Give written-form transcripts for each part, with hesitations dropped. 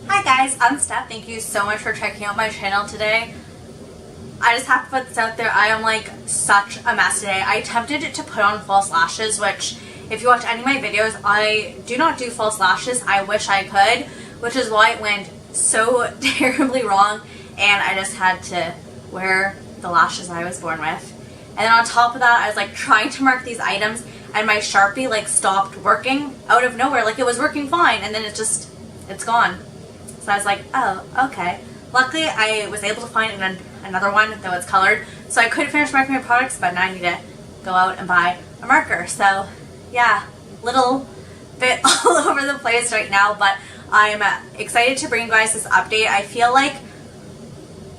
Hi guys, I'm Steph. Thank you so much for checking out my channel today. I just have to put this out there. I am like such a mess today. I attempted to put on false lashes, which if you watch any of my videos, I do not do false lashes. I wish I could, which is why it went so terribly wrong, and I just had to wear the lashes I was born with. And then on top of that, I was like trying to mark these items, and my Sharpie like stopped working out of nowhere. Like it was working fine, and then it's gone. So I was like, oh, okay. Luckily, I was able to find another one that was colored, so I could finish marking my products, but now I need to go out and buy a marker. So yeah, little bit all over the place right now, but I'm excited to bring you guys this update. I feel like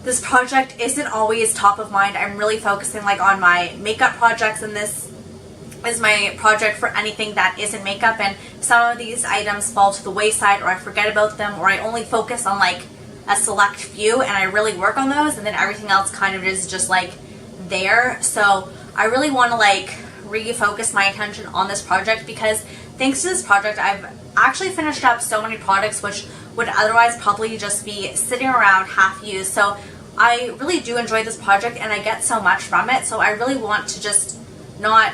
this project isn't always top of mind. I'm really focusing like on my makeup projects, and this is my project for anything that isn't makeup, and some of these items fall to the wayside, or I forget about them, or I only focus on like a select few and I really work on those, and then everything else kind of is just like there. So I really want to like refocus my attention on this project, because thanks to this project I've actually finished up so many products which would otherwise probably just be sitting around half used. So I really do enjoy this project and I get so much from it, so I really want to just not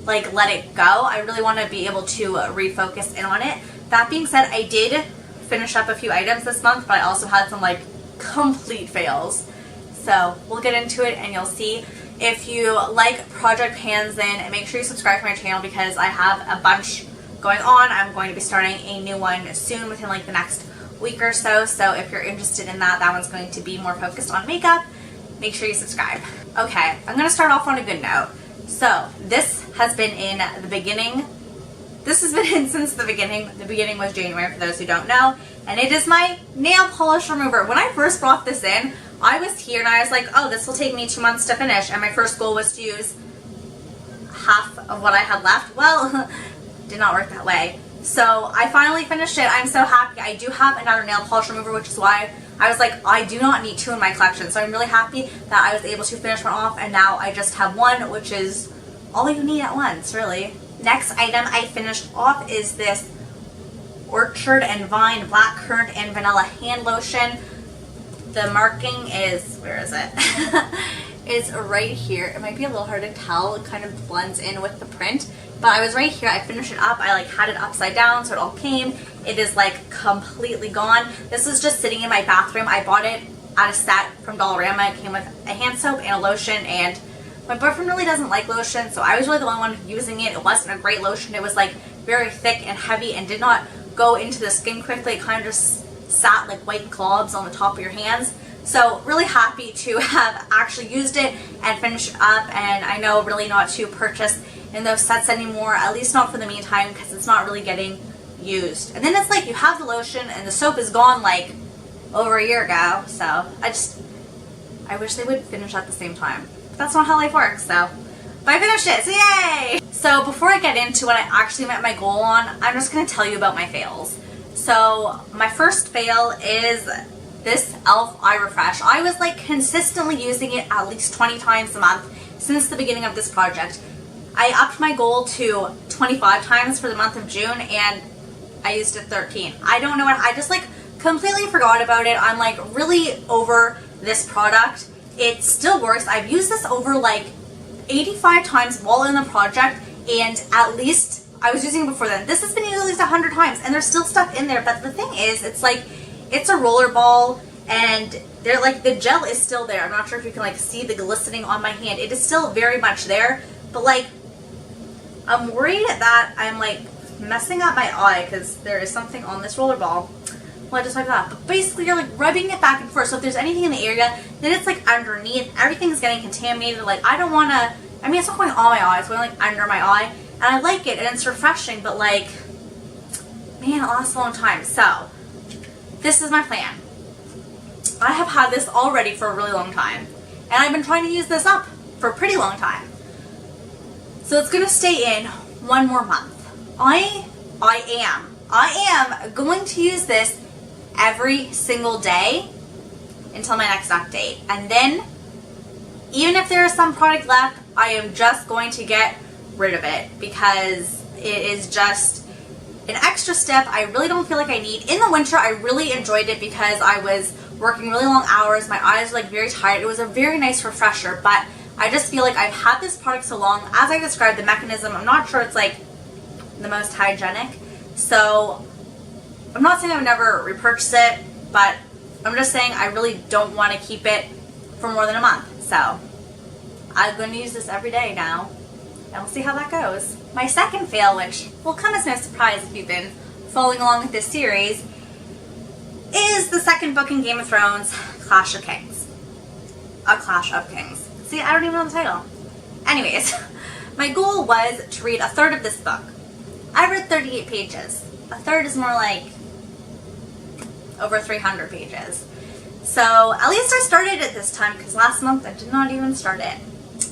like let it go. I really want to be able to refocus in on it. That being said, I did finish up a few items this month, but I also had some like complete fails. So we'll get into it and you'll see. If you like project pans, then make sure you subscribe to my channel, because I have a bunch going on. I'm going to be starting a new one soon, within like the next week or so. So if you're interested in that, that one's going to be more focused on makeup. Make sure you subscribe. Okay, I'm going to start off on a good note. So this has been in the beginning. This has been in since the beginning. The beginning was January, for those who don't know. And it is my nail polish remover. When I first brought this in, I was here and I was like, oh, this will take me 2 months to finish. And my first goal was to use half of what I had left. Well, did not work that way. So I finally finished it. I'm so happy. I do have another nail polish remover, which is why I was like, I do not need two in my collection. So I'm really happy that I was able to finish one off, and now I just have one, which is all you need at once, really. Next item I finished off is this Orchid and Vine Black Currant and Vanilla Hand Lotion. The marking is, where is it? It's right here. It might be a little hard to tell. It kind of blends in with the print. But I was right here. I finished it up. I like had it upside down so it all came. It is like completely gone. This is just sitting in my bathroom. I bought it at a set from Dollarama. It came with a hand soap and a lotion, and my boyfriend really doesn't like lotion, so I was really the only one using it. It wasn't a great lotion. It was like very thick and heavy and did not go into the skin quickly. It kind of just sat like white globs on the top of your hands. So really happy to have actually used it and finished it up, and I know really not to purchase in those sets anymore, at least not for the meantime, because it's not really getting used. And then it's like you have the lotion and the soap is gone like over a year ago. So I wish they would finish at the same time. But that's not how life works, so. But I finished it, so yay! So before I get into what I actually met my goal on, I'm just going to tell you about my fails. So my first fail is this e.l.f. Eye Refresh. I was like consistently using it at least 20 times a month since the beginning of this project. I upped my goal to 25 times for the month of June, and I used it 13. I don't know what, I just like completely forgot about it. I'm like really over this product. It still works. I've used this over like 85 times while in the project, and at least I was using it before then. This has been used at least 100 times, and there's still stuff in there. But the thing is, it's like, it's a roller ball, and they're like, the gel is still there. I'm not sure if you can like see the glistening on my hand. It is still very much there, but like, I'm worried that I'm like messing up my eye because there is something on this roller ball. Well, I just wipe it off. But basically, you're like rubbing it back and forth. So if there's anything in the area, then it's like underneath. Everything's getting contaminated. Like, I don't want to, I mean, it's not going on my eye. It's going like under my eye. And I like it and it's refreshing, but like, man, it lasts a long time. So this is my plan. I have had this already for a really long time, and I've been trying to use this up for a pretty long time. So it's gonna stay in one more month. I am going to use this every single day until my next update. And then, even if there is some product left, I am just going to get rid of it because it is just, an extra step I really don't feel like I need. In the winter, I really enjoyed it because I was working really long hours. My eyes were like very tired. It was a very nice refresher, but I just feel like I've had this product so long. As I described the mechanism, I'm not sure it's like the most hygienic. So I'm not saying I would never repurchase it, but I'm just saying I really don't want to keep it for more than a month. So I'm going to use this every day now, and we'll see how that goes. My second fail, which will come as no surprise if you've been following along with this series, is the second book in Game of Thrones, Clash of Kings. A Clash of Kings. See, I don't even know the title. Anyways, my goal was to read a third of this book. I read 38 pages. A third is more like over 300 pages. So at least I started it this time, because last month I did not even start it.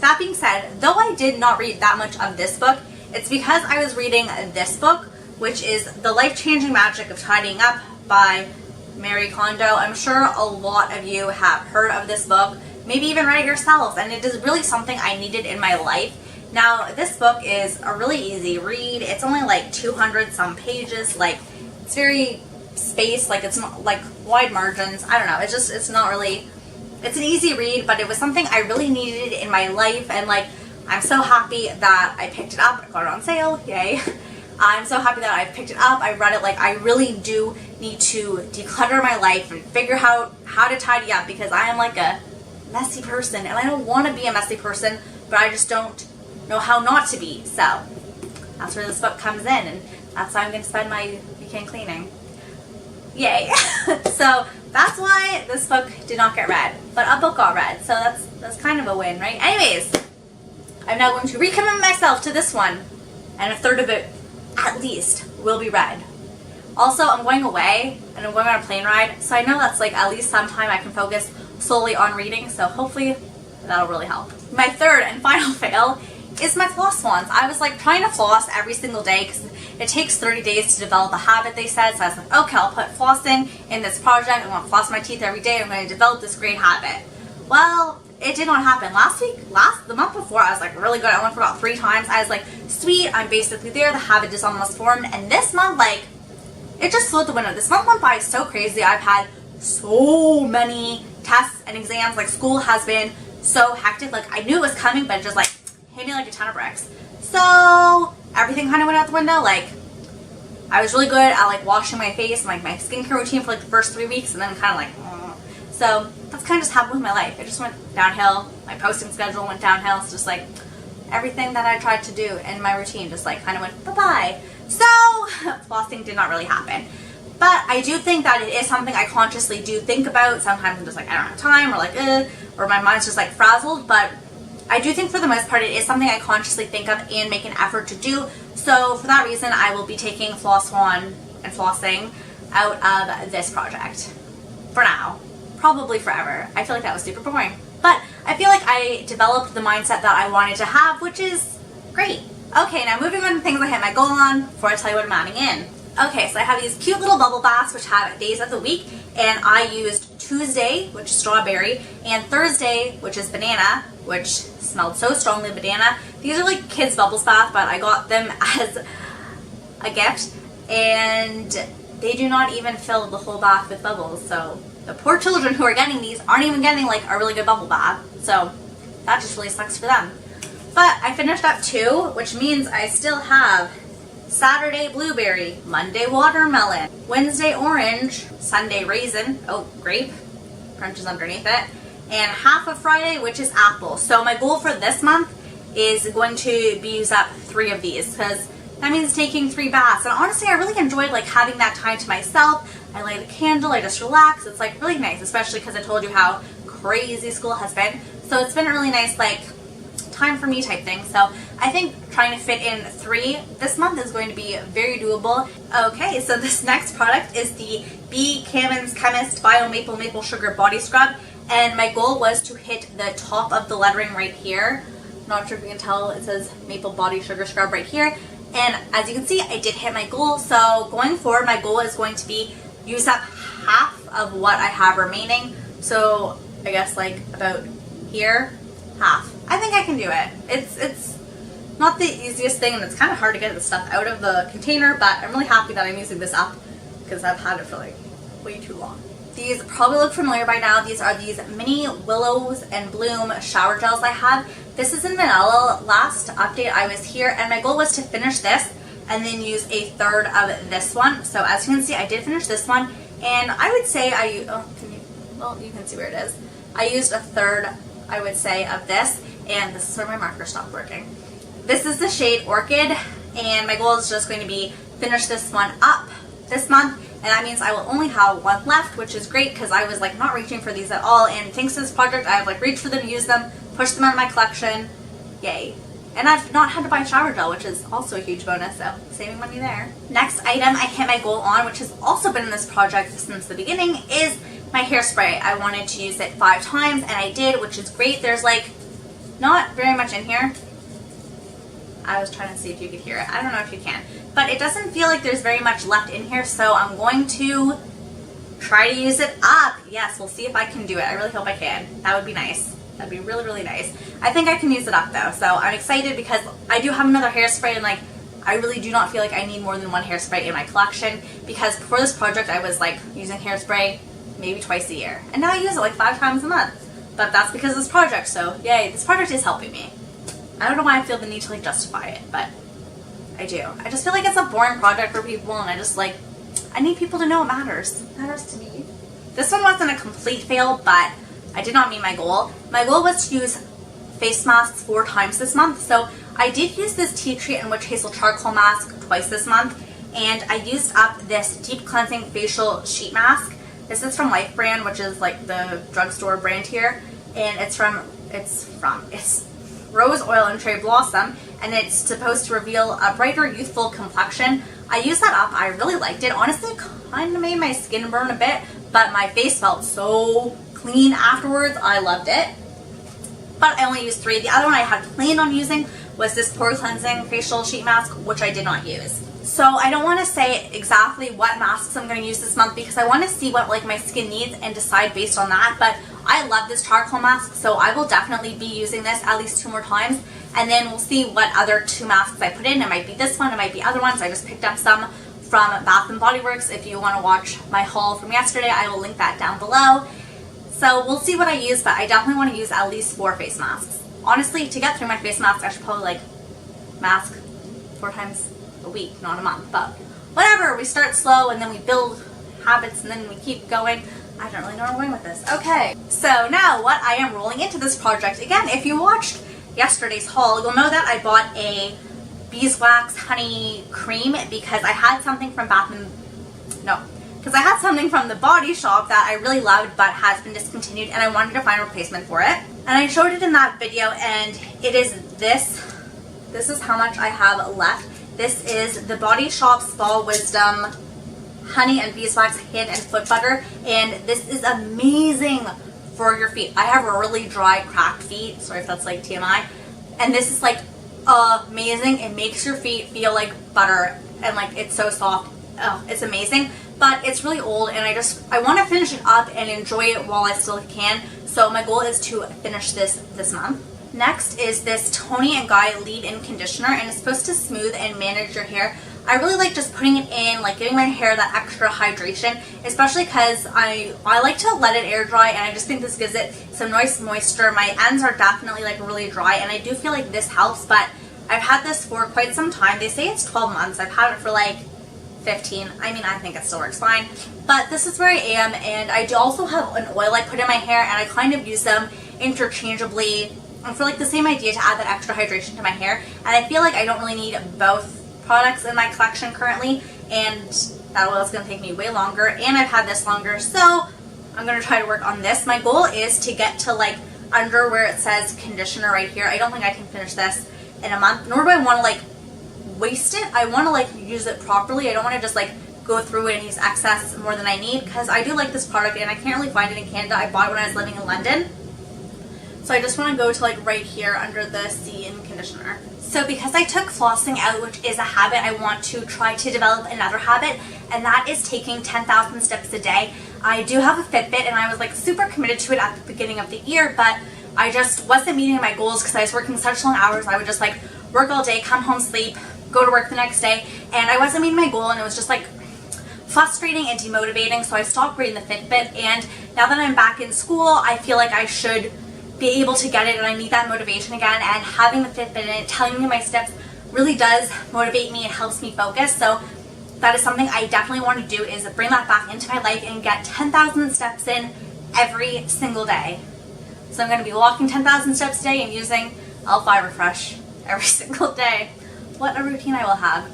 That being said, though I did not read that much of this book, it's because I was reading this book, which is The Life-Changing Magic of Tidying Up by Marie Kondo. I'm sure a lot of you have heard of this book, maybe even read it yourselves, and it is really something I needed in my life. Now, this book is a really easy read. It's only like 200 some pages. Like, it's very spaced, like it's not like wide margins. I don't know. It's not really, it's an easy read, but it was something I really needed in my life, and like, I'm so happy that I picked it up. I got it on sale, yay. I'm so happy that I picked it up. I read it. Like, I really do need to declutter my life and figure out how to tidy up, because I am like a messy person, and I don't want to be a messy person, but I just don't know how not to be. So that's where this book comes in, and that's how I'm going to spend my weekend cleaning. Yay. So that's why this book did not get read, but a book got read, so that's kind of a win, right? Anyways, I'm now going to recommit myself to this one, and a third of it at least will be read. Also, I'm going away, and I'm going on a plane ride, so I know that's like at least some time I can focus solely on reading, so hopefully that'll really help. My third and final fail is my Floss Wands. I was like trying to floss every single day, because it takes 30 days to develop a habit, they said, so I was like, okay, I'll put flossing in this project. I'm going to floss my teeth every day. I'm going to develop this great habit. Well, it did not happen. The month before, I was like really good. I went for about 3 times. I was like, sweet, I'm basically there. The habit is almost formed. And this month, like, it just flew out the window. This month went by so crazy. I've had so many tests and exams. Like, school has been so hectic. Like, I knew it was coming, but it just like hit me like a ton of bricks. So everything kind of went out the window. Like, I was really good at like washing my face and like my skincare routine for like the first 3 weeks, and then kind of like, so that's kind of just happened with my life. It just went downhill. My posting schedule went downhill. It's just like everything that I tried to do in my routine just like kind of went bye-bye. So flossing did not really happen. But I do think that it is something I consciously do think about. Sometimes I'm just like, I don't have time, or like, or my mind's just like frazzled. But I do think for the most part it is something I consciously think of and make an effort to do. So for that reason, I will be taking Floss Wand and flossing out of this project. For now. Probably forever. I feel like that was super boring. But I feel like I developed the mindset that I wanted to have, which is great. Okay, now moving on to things I hit my goal on before I tell you what I'm adding in. Okay, so I have these cute little bubble baths which have days of the week, and I used Tuesday, which is strawberry, and Thursday, which is banana, which smelled so strongly of banana. These are like kids' bubbles bath, but I got them as a gift, and they do not even fill the whole bath with bubbles, so the poor children who are getting these aren't even getting like a really good bubble bath, so that just really sucks for them. But I finished up 2, which means I still have Saturday blueberry, Monday watermelon, Wednesday orange, Sunday raisin, oh grape, crunches underneath it, and half of Friday, which is apple. So my goal for this month is going to be use up 3 of these, because that means taking 3 baths. And honestly, I really enjoyed like having that time to myself. I light a candle, I just relax. It's like really nice, especially because I told you how crazy school has been. So it's been a really nice like time for me type thing. So I think trying to fit in 3 this month is going to be very doable. Okay, so this next product is the Kamins Chemist Bio Maple Sugar Body Scrub, and my goal was to hit the top of the lettering right here. Not sure if you can tell, it says Maple Body Sugar Scrub right here, and as you can see, I did hit my goal. So going forward, my goal is going to be use up half of what I have remaining. So I guess like about here, half. I think I can do it. It's not the easiest thing, and it's kind of hard to get the stuff out of the container, but I'm really happy that I'm using this up because I've had it for like way too long. These probably look familiar by now. These are these mini Willows and Bloom shower gels I have. This is in vanilla. Last update I was here and my goal was to finish this and then use a third of this one. So as you can see, I did finish this one, and I would say you can see where it is. I used a third, I would say, of this, and this is where my marker stopped working. This is the shade Orchid, and my goal is just going to be finish this one up this month, and that means I will only have one left, which is great because I was like not reaching for these at all, and thanks to this project I've like reached for them, used them, pushed them out of my collection. Yay. And I've not had to buy shower gel, which is also a huge bonus, so saving money there. Next item I hit my goal on, which has also been in this project since the beginning, is my hairspray. I wanted to use it 5 times, and I did, which is great. There's like not very much in here. I was trying to see if you could hear it. I don't know if you can, but it doesn't feel like there's very much left in here, so I'm going to try to use it up. Yes, we'll see if I can do it. I really hope I can. That would be nice. That'd be really, really nice. I think I can use it up though, so I'm excited because I do have another hairspray, and like I really do not feel like I need more than one hairspray in my collection, because before this project I was like using hairspray maybe twice a year, and now I use it like 5 times a month. But that's because of this project, so yay, this project is helping me. I don't know why I feel the need to like justify it, but I do. I just feel like it's a boring project for people, and I need people to know it matters. It matters to me. This one wasn't a complete fail, but I did not meet my goal. My goal was to use face masks 4 times this month, so I did use this Tea Tree and Witch Hazel charcoal mask twice this month, and I used up this deep cleansing facial sheet mask. This is from Life Brand, which is like the drugstore brand here, and it's Rose Oil and Cherry Blossom, and it's supposed to reveal a brighter, youthful complexion. I used that up. I really liked it. Honestly, it kind of made my skin burn a bit, but my face felt so clean afterwards. I loved it. But I only used 3. The other one I had planned on using was this Pore Cleansing Facial Sheet Mask, which I did not use. So I don't want to say exactly what masks I'm going to use this month because I want to see what like my skin needs and decide based on that. But I love this charcoal mask, so I will definitely be using this at least 2 more times, and then we'll see what other 2 masks I put in. It might be this one, it might be other ones. I just picked up some from Bath & Body Works. If you want to watch my haul from yesterday, I will link that down below. So we'll see what I use, but I definitely want to use at least 4 face masks. Honestly, to get through my face masks, I should probably like mask 4 times a week, not a month, but whatever. We start slow and then we build habits and then we keep going. I don't really know where I'm going with this. Okay, so now what I am rolling into this project. Again, if you watched yesterday's haul, you'll know that I bought a beeswax honey cream because I had something from because I had something from the Body Shop that I really loved but has been discontinued, and I wanted to find a replacement for it. And I showed it in that video, and it is this. This is how much I have left. This is the Body Shop Spa Wisdom honey and beeswax hand and foot butter, and this is amazing for your feet. I have really dry, cracked feet. Sorry if that's like TMI. And this is like amazing. It makes your feet feel like butter, and like it's so soft. Oh, it's amazing. But it's really old, and I want to finish it up and enjoy it while I still can. So my goal is to finish this month. Next is this Toni & Guy leave-in conditioner, and it's supposed to smooth and manage your hair. I really like just putting it in, like giving my hair that extra hydration, especially because I like to let it air dry, and I just think this gives it some nice moisture. My ends are definitely like really dry, and I do feel like this helps, but I've had this for quite some time. They say it's 12 months. I've had it for like 15. I mean, I think it still works fine, but this is where I am. And I do also have an oil I put in my hair, and I kind of use them interchangeably for like the same idea, to add that extra hydration to my hair. And I feel like I don't really need both products in my collection currently, and that oil is going to take me way longer, and I've had this longer, so I'm going to try to work on this. My goal is to get to like under where it says conditioner right here. I don't think I can finish this in a month, nor do I want to like waste it. I want to like use it properly. I don't want to just like go through it and use excess more than I need, because I do like this product and I can't really find it in Canada. I bought it when I was living in London, so I just want to go to like right here under the C in conditioner. So because I took flossing out, which is a habit, I want to try to develop another habit, and that is taking 10,000 steps a day. I do have a Fitbit, and I was like super committed to it at the beginning of the year, but I just wasn't meeting my goals because I was working such long hours. I would just like work all day, come home, sleep, go to work the next day, and I wasn't meeting my goal, and it was just like frustrating and demotivating. So I stopped reading the Fitbit, and now that I'm back in school, I feel like I should be able to get it, and I need that motivation again. And having the Fitbit and it telling me my steps really does motivate me. It helps me focus. So that is something I definitely want to do, is bring that back into my life and get 10,000 steps in every single day. So I'm going to be walking 10,000 steps a day and using L5 Refresh every single day. What a routine I will have.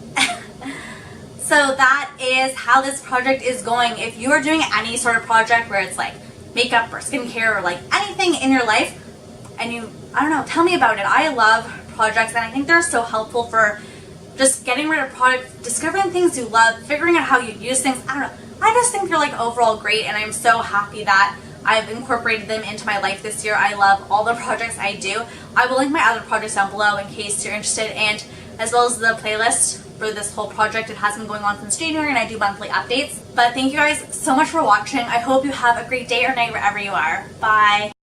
So that is how this project is going. If you are doing any sort of project where it's like makeup or skincare or like anything in your life, and you, I don't know, tell me about it. I love projects, and I think they're so helpful for just getting rid of products, discovering things you love, figuring out how you use things. I don't know. I just think they're like overall great, and I'm so happy that I've incorporated them into my life this year. I love all the projects I do. I will link my other projects down below in case you're interested, and as well as the playlist for this whole project. It has been going on since January, and I do monthly updates. But thank you guys so much for watching. I hope you have a great day or night wherever you are. Bye!